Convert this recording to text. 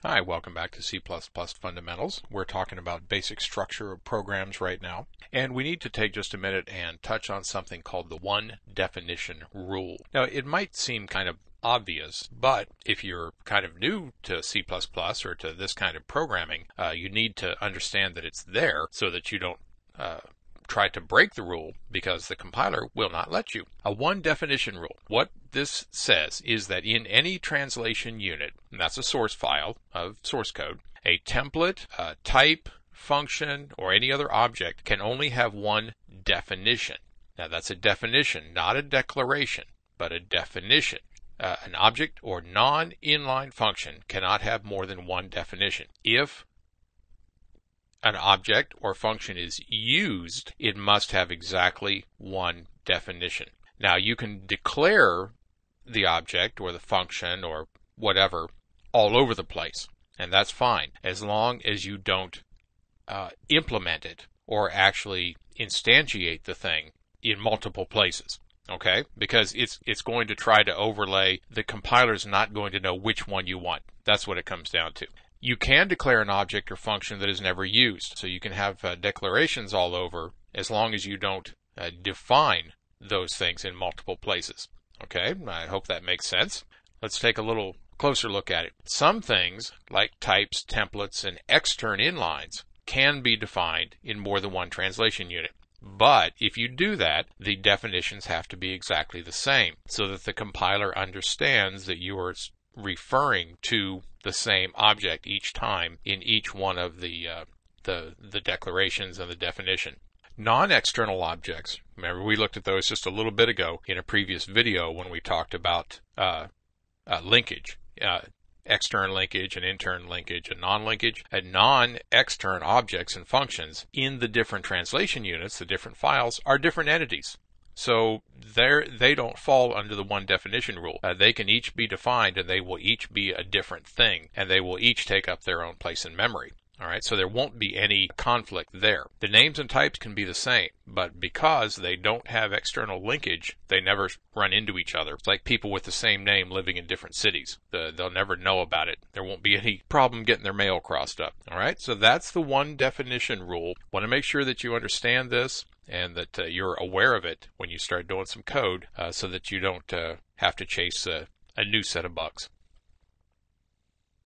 Hi, welcome back to C++ Fundamentals. We're talking about basic structure of programs right now, and we need to take just a minute and touch on something called the one definition rule. Now, it might seem kind of obvious, but if you're kind of new to C++ or to this kind of programming, you need to understand that it's there so that you don't try to break the rule because the compiler will not let you. A one definition rule. What this says is that in any translation unit, and that's a source file of source code, a template, a type, function, or any other object can only have one definition. Now that's a definition, not a declaration, but a definition. An object or non-inline function cannot have more than one definition. If an object or function is used, it must have exactly one definition. Now you can declare the object or the function or whatever all over the place, and that's fine as long as you don't implement it or actually instantiate the thing in multiple places. Okay? Because it's going to try to overlay. The compiler's not going to know which one you want. That's what it comes down to. You can declare an object or function that is never used. So you can have declarations all over as long as you don't define those things in multiple places. Okay, I hope that makes sense. Let's take a little closer look at it. Some things, like types, templates, and extern inlines, can be defined in more than one translation unit. But if you do that, the definitions have to be exactly the same so that the compiler understands that you are referring to the same object each time in each one of the declarations and the definition. Non-external objects, remember we looked at those just a little bit ago in a previous video when we talked about linkage, extern linkage and intern linkage and non-linkage. And non-extern objects and functions in the different translation units, the different files, are different entities. So they don't fall under the one definition rule. They can each be defined and they will each be a different thing and they will each take up their own place in memory. All right, so there won't be any conflict there. The names and types can be the same, but because they don't have external linkage, they never run into each other. It's like people with the same name living in different cities. They'll never know about it. There won't be any problem getting their mail crossed up. All right, so that's the one definition rule. Want to make sure that you understand this and that you're aware of it when you start doing some code so that you don't have to chase a new set of bugs.